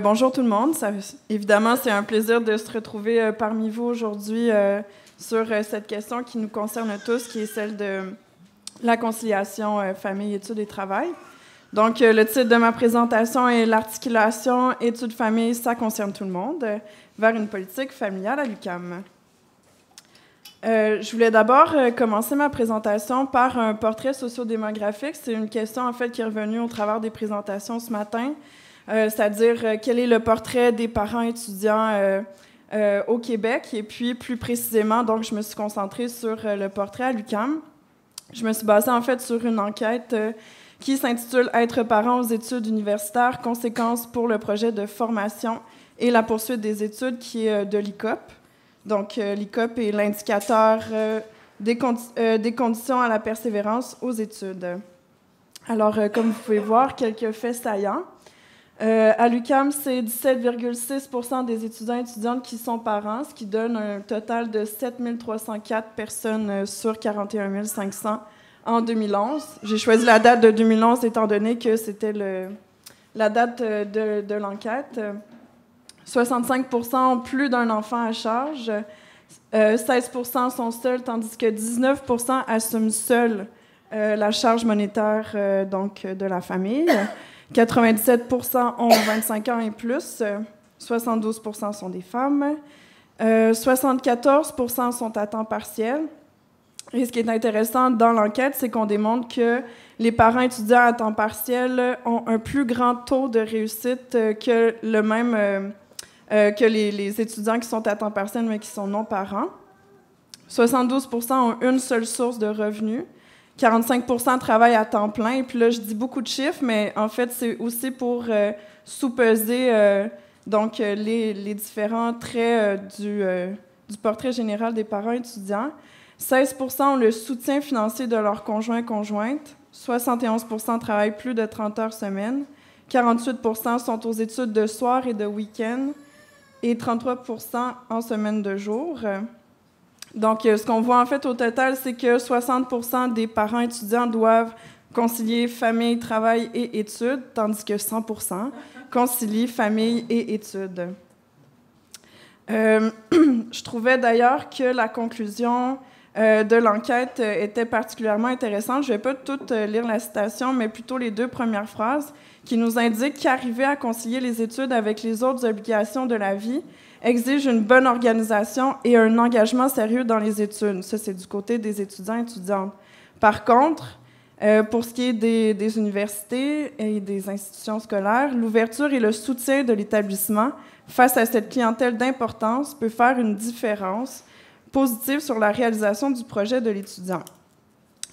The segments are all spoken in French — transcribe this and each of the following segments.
Bonjour tout le monde. Évidemment, c'est un plaisir de se retrouver parmi vous aujourd'hui sur cette question qui nous concerne tous, qui est celle de la conciliation famille, études et travail. Donc, le titre de ma présentation est « L'articulation études-famille, ça concerne tout le monde, vers une politique familiale à l'UQAM ». Je voulais d'abord commencer ma présentation par un portrait sociodémographique. C'est une question, en fait, qui est revenue au travers des présentations ce matin. C'est-à-dire quel est le portrait des parents étudiants au Québec. Et puis, plus précisément, donc, je me suis concentrée sur le portrait à l'UQAM. Je me suis basée, en fait, sur une enquête qui s'intitule « Être parent aux études universitaires, conséquences pour le projet de formation et la poursuite des études » qui est de l'ICOP. Donc, l'ICOP est l'indicateur des conditions à la persévérance aux études. Alors, comme vous pouvez voir, quelques faits saillants. À l'UQAM, c'est 17,6 % des étudiants et étudiantes qui sont parents, ce qui donne un total de 7 304 personnes sur 41 500 en 2011. J'ai choisi la date de 2011 étant donné que c'était la date de l'enquête. 65 % ont plus d'un enfant à charge. 16 % sont seuls, tandis que 19 % assument seuls la charge monétaire de la famille. 97 % ont 25 ans et plus, 72 % sont des femmes, 74 % sont à temps partiel. Et ce qui est intéressant dans l'enquête, c'est qu'on démontre que les parents étudiants à temps partiel ont un plus grand taux de réussite que que les étudiants qui sont à temps partiel mais qui sont non parents. 72 % ont une seule source de revenus. 45 % travaillent à temps plein. Et puis là, je dis beaucoup de chiffres, mais en fait, c'est aussi pour sous-peser les différents traits du portrait général des parents étudiants. 16 % ont le soutien financier de leur conjoint-conjointe. 71 % travaillent plus de 30 heures semaine. 48 % sont aux études de soir et de week-end. Et 33 % en semaine de jour. Donc, ce qu'on voit en fait au total, c'est que 60 % des parents étudiants doivent concilier famille, travail et études, tandis que 100 % concilient famille et études. Je trouvais d'ailleurs que la conclusion de l'enquête était particulièrement intéressante. Je ne vais pas toute lire la citation, mais plutôt les deux premières phrases qui nous indiquent qu'arriver à concilier les études avec les autres obligations de la vie exige une bonne organisation et un engagement sérieux dans les études. Ça, c'est du côté des étudiants et étudiantes. Par contre, pour ce qui est des universités et des institutions scolaires, l'ouverture et le soutien de l'établissement face à cette clientèle d'importance peut faire une différence positive sur la réalisation du projet de l'étudiant.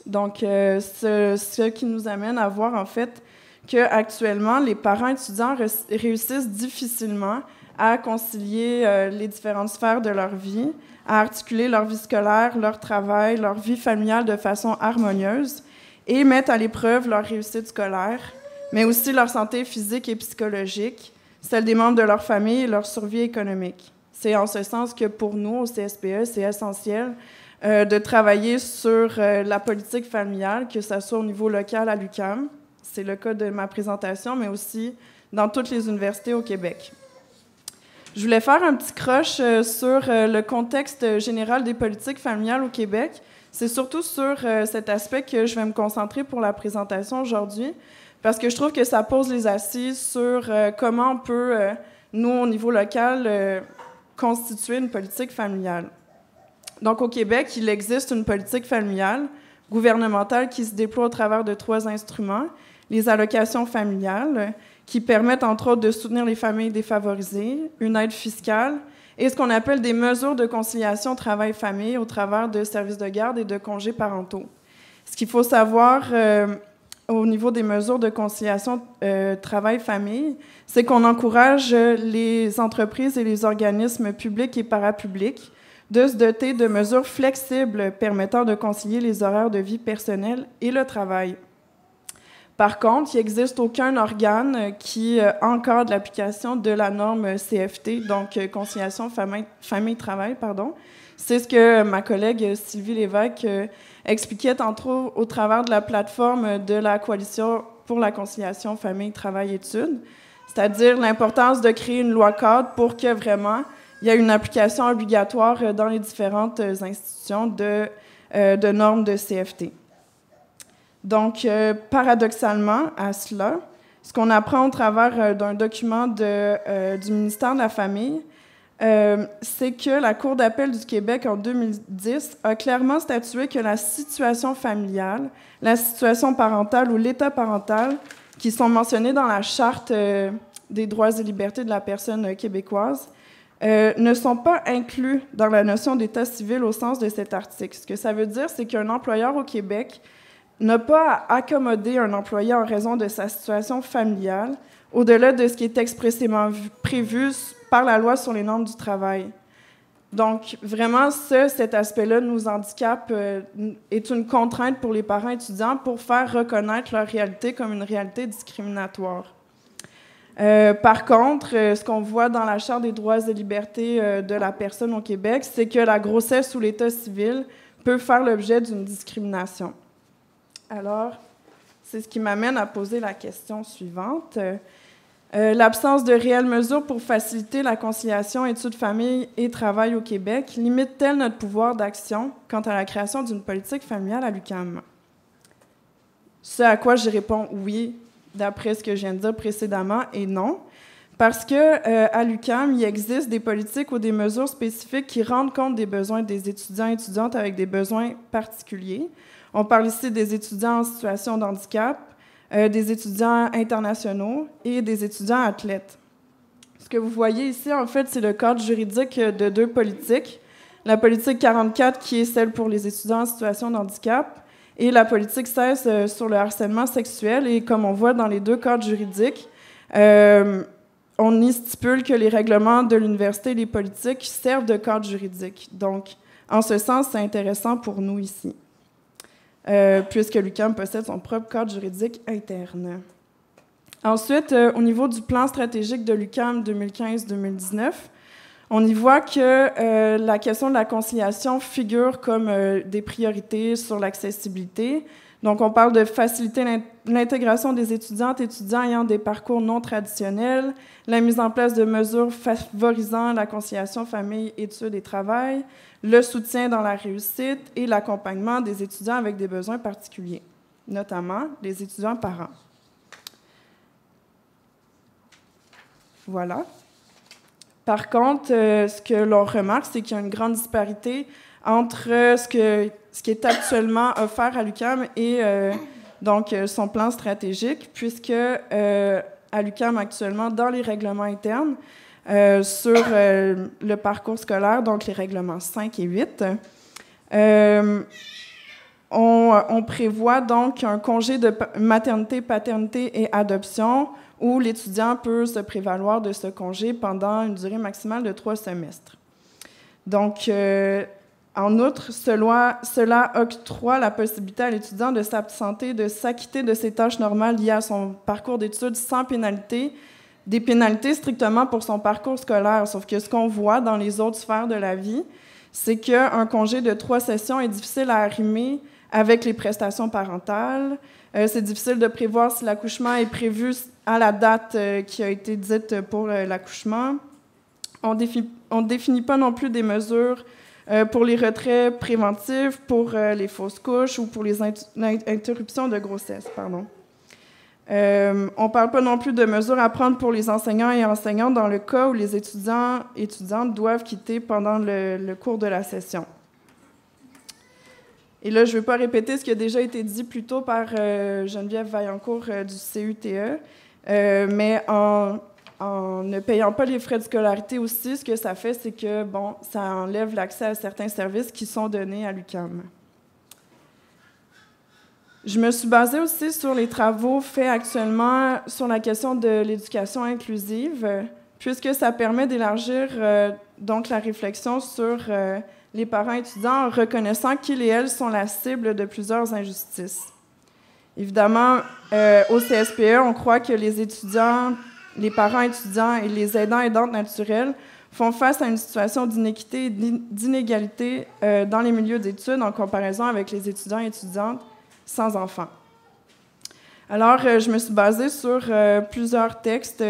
Donc, ce qui nous amène à voir, en fait, qu'actuellement, les parents étudiants réussissent difficilement à concilier les différentes sphères de leur vie, à articuler leur vie scolaire, leur travail, leur vie familiale de façon harmonieuse et mettent à l'épreuve leur réussite scolaire, mais aussi leur santé physique et psychologique, celle des membres de leur famille et leur survie économique. C'est en ce sens que pour nous, au CSPE, c'est essentiel de travailler sur la politique familiale, que ce soit au niveau local à l'UQAM, c'est le cas de ma présentation, mais aussi dans toutes les universités au Québec. Je voulais faire un petit croche sur le contexte général des politiques familiales au Québec. C'est surtout sur cet aspect que je vais me concentrer pour la présentation aujourd'hui, parce que je trouve que ça pose les assises sur comment on peut, nous, au niveau local, constituer une politique familiale. Donc, au Québec, il existe une politique familiale gouvernementale qui se déploie au travers de 3 instruments. Les allocations familiales, qui permettent, entre autres, de soutenir les familles défavorisées, une aide fiscale et ce qu'on appelle des mesures de conciliation travail-famille au travers de services de garde et de congés parentaux. Ce qu'il faut savoir au niveau des mesures de conciliation travail-famille, c'est qu'on encourage les entreprises et les organismes publics et parapublics de se doter de mesures flexibles permettant de concilier les horaires de vie personnelle et le travail. Par contre, il n'existe aucun organe qui encadre l'application de la norme CFT, donc conciliation famille-travail, pardon. C'est ce que ma collègue Sylvie Lévesque expliquait tantôt au travers de la plateforme de la Coalition pour la conciliation famille-travail-études. c'est-à-dire l'importance de créer une loi cadre pour que vraiment il y ait une application obligatoire dans les différentes institutions de normes de CFT. Donc, paradoxalement à cela, ce qu'on apprend au travers d'un document du ministère de la Famille, c'est que la Cour d'appel du Québec, en 2010, a clairement statué que la situation familiale, la situation parentale ou l'état parental, qui sont mentionnés dans la Charte des droits et libertés de la personne québécoise, ne sont pas inclus dans la notion d'état civil au sens de cet article. Ce que ça veut dire, c'est qu'un employeur au Québec n'a pas à accommoder un employé en raison de sa situation familiale, au-delà de ce qui est expressément prévu par la loi sur les normes du travail. Donc, vraiment, cet aspect-là de nos handicaps est une contrainte pour les parents étudiants pour faire reconnaître leur réalité comme une réalité discriminatoire. Par contre, ce qu'on voit dans la Charte des droits et libertés de la personne au Québec, c'est que la grossesse ou l'état civil peut faire l'objet d'une discrimination. Alors, c'est ce qui m'amène à poser la question suivante. L'absence de réelles mesures pour faciliter la conciliation études, famille et travail au Québec limite-t-elle notre pouvoir d'action quant à la création d'une politique familiale à l'UQAM? Ce à quoi je réponds oui, d'après ce que je viens de dire précédemment, et non, parce qu'à l'UQAM, il existe des politiques ou des mesures spécifiques qui rendent compte des besoins des étudiants et étudiantes avec des besoins particuliers. On parle ici des étudiants en situation de handicap, des étudiants internationaux et des étudiants athlètes. Ce que vous voyez ici, en fait, c'est le cadre juridique de deux politiques. La politique 44, qui est celle pour les étudiants en situation de handicap, et la politique 16 sur le harcèlement sexuel. Et comme on voit dans les deux cadres juridiques, on y stipule que les règlements de l'université et les politiques servent de cadre juridique. Donc, en ce sens, c'est intéressant pour nous ici. Puisque l'UQAM possède son propre cadre juridique interne. Ensuite, au niveau du plan stratégique de l'UQAM 2015-2019, on y voit que la question de la conciliation figure comme des priorités sur l'accessibilité. Donc, on parle de faciliter l'intégration des étudiantes et étudiants ayant des parcours non traditionnels, la mise en place de mesures favorisant la conciliation famille, études et travail, le soutien dans la réussite et l'accompagnement des étudiants avec des besoins particuliers, notamment les étudiants parents. Voilà. Par contre, ce que l'on remarque, c'est qu'il y a une grande disparité entre ce qui est actuellement offert à l'UQAM et donc son plan stratégique, puisque à l'UQAM actuellement, dans les règlements internes, sur le parcours scolaire, donc les règlements 5 et 8, on prévoit donc un congé de maternité, paternité et adoption où l'étudiant peut se prévaloir de ce congé pendant une durée maximale de 3 semestres. Donc, en outre, cela octroie la possibilité à l'étudiant de s'absenter, de s'acquitter de ses tâches normales liées à son parcours d'études sans pénalité, des pénalités strictement pour son parcours scolaire. Sauf que ce qu'on voit dans les autres sphères de la vie, c'est qu'un congé de 3 sessions est difficile à arrimer avec les prestations parentales. C'est difficile de prévoir si l'accouchement est prévu à la date qui a été dite pour l'accouchement. On ne définit pas non plus des mesures pour les retraits préventifs, pour les fausses couches ou pour les interruptions de grossesse. Pardon. On ne parle pas non plus de mesures à prendre pour les enseignants et enseignantes dans le cas où les étudiants et étudiantes doivent quitter pendant le cours de la session. Et là, je ne veux pas répéter ce qui a déjà été dit plus tôt par Geneviève Vaillancourt du CUTE, mais en ne payant pas les frais de scolarité aussi, ce que ça fait, c'est que, bon, ça enlève l'accès à certains services qui sont donnés à l'UQAM. Je me suis basée aussi sur les travaux faits actuellement sur la question de l'éducation inclusive, puisque ça permet d'élargir donc la réflexion sur les parents étudiants en reconnaissant qu'ils et elles sont la cible de plusieurs injustices. Évidemment, au CSPE, on croit que les étudiants, les parents étudiants et les aidants-aidantes naturels font face à une situation d'inéquité et d'inégalité dans les milieux d'études en comparaison avec les étudiants et étudiantes sans enfants. Alors, je me suis basée sur plusieurs textes,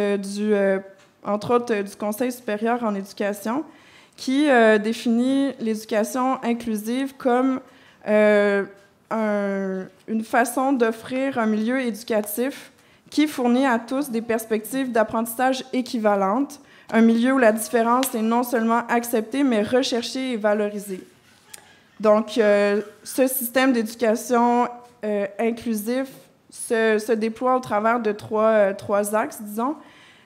entre autres du Conseil supérieur en éducation, qui définit l'éducation inclusive comme une façon d'offrir un milieu éducatif qui fournit à tous des perspectives d'apprentissage équivalentes, un milieu où la différence est non seulement acceptée, mais recherchée et valorisée. Donc, ce système d'éducation inclusif se déploie au travers de trois axes, disons,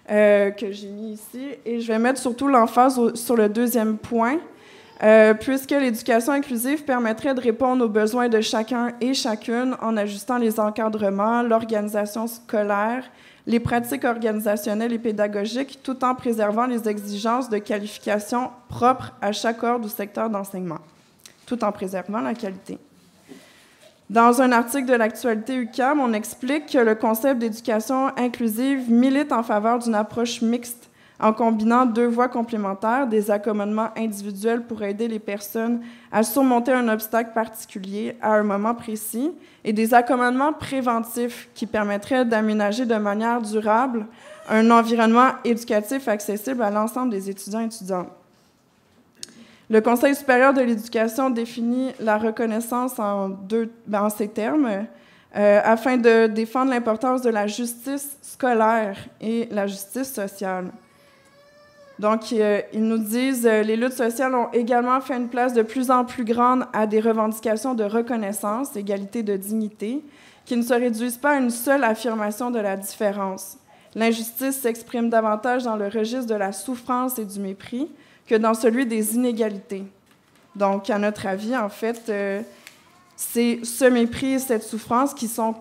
que j'ai mis ici. Et je vais mettre surtout l'emphase sur le deuxième point, puisque l'éducation inclusive permettrait de répondre aux besoins de chacun et chacune en ajustant les encadrements, l'organisation scolaire, les pratiques organisationnelles et pédagogiques, tout en préservant les exigences de qualification propres à chaque ordre ou secteur d'enseignement, tout en préservant la qualité. Dans un article de l'actualité UQAM, on explique que le concept d'éducation inclusive milite en faveur d'une approche mixte en combinant deux voies complémentaires, des accommodements individuels pour aider les personnes à surmonter un obstacle particulier à un moment précis et des accommodements préventifs qui permettraient d'aménager de manière durable un environnement éducatif accessible à l'ensemble des étudiants et étudiantes. Le Conseil supérieur de l'éducation définit la reconnaissance en ces termes afin de défendre l'importance de la justice scolaire et la justice sociale. Donc, ils nous disent les luttes sociales ont également fait une place de plus en plus grande à des revendications de reconnaissance, d'égalité, de dignité, qui ne se réduisent pas à une seule affirmation de la différence. L'injustice s'exprime davantage dans le registre de la souffrance et du mépris que dans celui des inégalités. Donc, à notre avis, en fait, c'est ce mépris et cette souffrance qui sont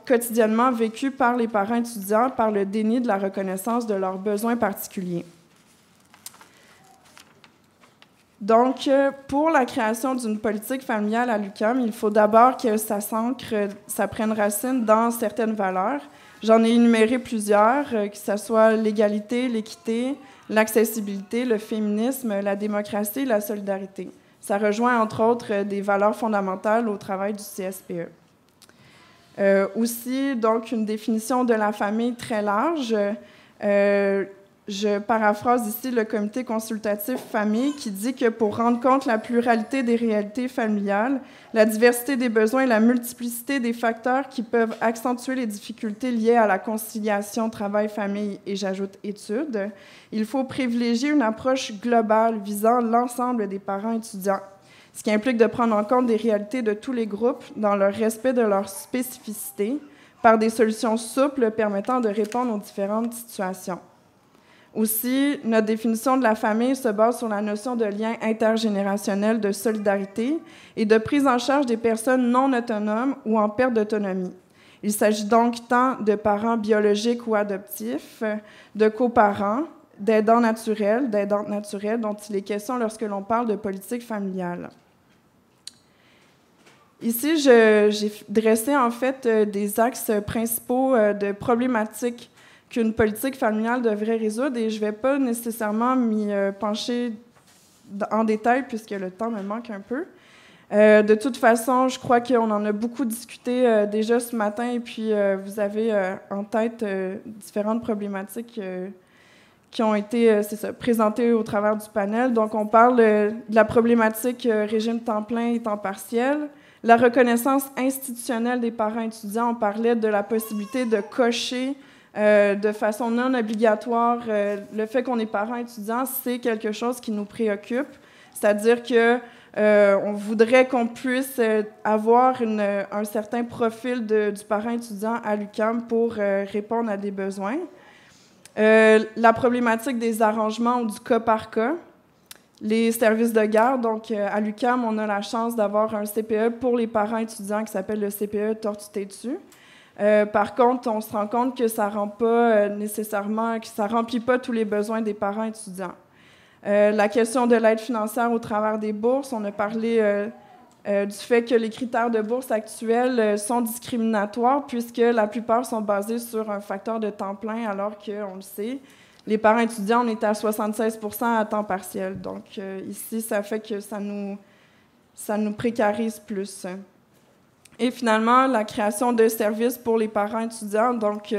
quotidiennement vécus par les parents étudiants par le déni de la reconnaissance de leurs besoins particuliers. Donc, pour la création d'une politique familiale à l'UQAM, il faut d'abord que ça prenne racine dans certaines valeurs. J'en ai énuméré plusieurs, que ce soit l'égalité, l'équité, l'accessibilité, le féminisme, la démocratie et la solidarité. Ça rejoint, entre autres, des valeurs fondamentales au travail du CSPE. Aussi, donc, une définition de la famille très large. Je paraphrase ici le comité consultatif famille qui dit que pour rendre compte de la pluralité des réalités familiales, la diversité des besoins et la multiplicité des facteurs qui peuvent accentuer les difficultés liées à la conciliation travail-famille et j'ajoute études, il faut privilégier une approche globale visant l'ensemble des parents étudiants, ce qui implique de prendre en compte des réalités de tous les groupes dans le respect de leurs spécificités par des solutions souples permettant de répondre aux différentes situations. Aussi, notre définition de la famille se base sur la notion de lien intergénérationnel, de solidarité et de prise en charge des personnes non autonomes ou en perte d'autonomie. Il s'agit donc tant de parents biologiques ou adoptifs, de coparents, d'aidants naturels, d'aidantes naturelles, dont il est question lorsque l'on parle de politique familiale. Ici, j'ai dressé en fait des axes principaux de problématiques qu'une politique familiale devrait résoudre et je ne vais pas nécessairement m'y pencher en détail puisque le temps me manque un peu. De toute façon, je crois qu'on en a beaucoup discuté déjà ce matin et puis vous avez en tête différentes problématiques qui ont été présentées au travers du panel. Donc, on parle de la problématique régime temps plein et temps partiel, la reconnaissance institutionnelle des parents étudiants. On parlait de la possibilité de cocher de façon non obligatoire, le fait qu'on est parents étudiants, c'est quelque chose qui nous préoccupe. C'est-à-dire qu'on voudrait qu'on puisse avoir un certain profil du parent étudiant à l'UQAM pour répondre à des besoins. La problématique des arrangements ou du cas par cas. Les services de garde. Donc, à l'UQAM, on a la chance d'avoir un CPE pour les parents étudiants qui s'appelle le CPE Tortue-Têtue. Par contre, on se rend compte que ça rend pas nécessairement, que ça remplit pas tous les besoins des parents étudiants. La question de l'aide financière au travers des bourses, on a parlé du fait que les critères de bourse actuels sont discriminatoires puisque la plupart sont basés sur un facteur de temps plein alors qu'on le sait, les parents étudiants, on est à 76% à temps partiel. Donc ici, ça fait que ça nous précarise plus. Et finalement, la création de services pour les parents étudiants, donc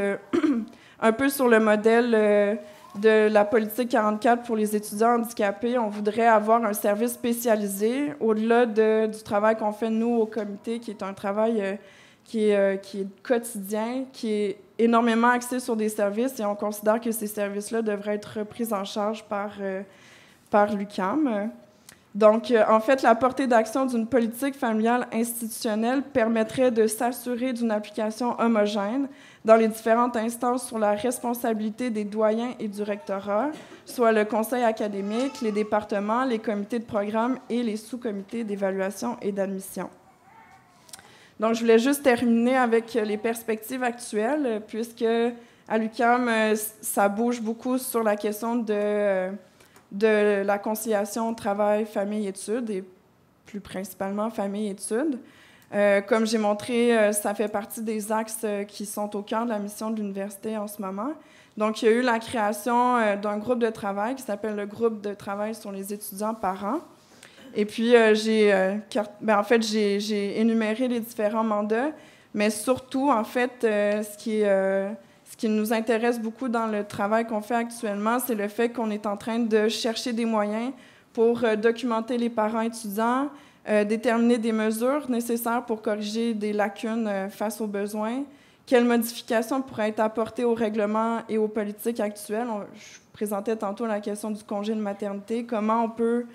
un peu sur le modèle de la politique 44 pour les étudiants handicapés. On voudrait avoir un service spécialisé au-delà du travail qu'on fait, nous, au comité, qui est un travail qui est quotidien, qui est énormément axé sur des services, et on considère que ces services-là devraient être pris en charge par l'UQAM. Donc, en fait, la portée d'action d'une politique familiale institutionnelle permettrait de s'assurer d'une application homogène dans les différentes instances sur la responsabilité des doyens et du rectorat, soit le conseil académique, les départements, les comités de programme et les sous-comités d'évaluation et d'admission. Donc, je voulais juste terminer avec les perspectives actuelles, puisque à l'UQAM, ça bouge beaucoup sur la question de la conciliation travail, famille, études, et plus principalement famille-études. Comme j'ai montré, ça fait partie des axes qui sont au cœur de la mission de l'université en ce moment. Donc, il y a eu la création d'un groupe de travail qui s'appelle le groupe de travail sur les étudiants parents. Et puis, j'ai énuméré les différents mandats, mais surtout, en fait, ce qui nous intéresse beaucoup dans le travail qu'on fait actuellement, c'est le fait qu'on est en train de chercher des moyens pour documenter les parents étudiants, déterminer des mesures nécessaires pour corriger des lacunes face aux besoins, quelles modifications pourraient être apportées au règlement et aux politiques actuelles. Je présentais tantôt la question du congé de maternité, comment on peut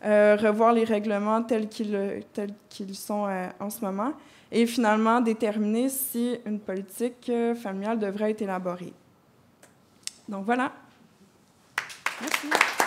revoir les règlements tels qu'ils sont en ce moment, et finalement déterminer si une politique familiale devrait être élaborée. Donc voilà. Merci.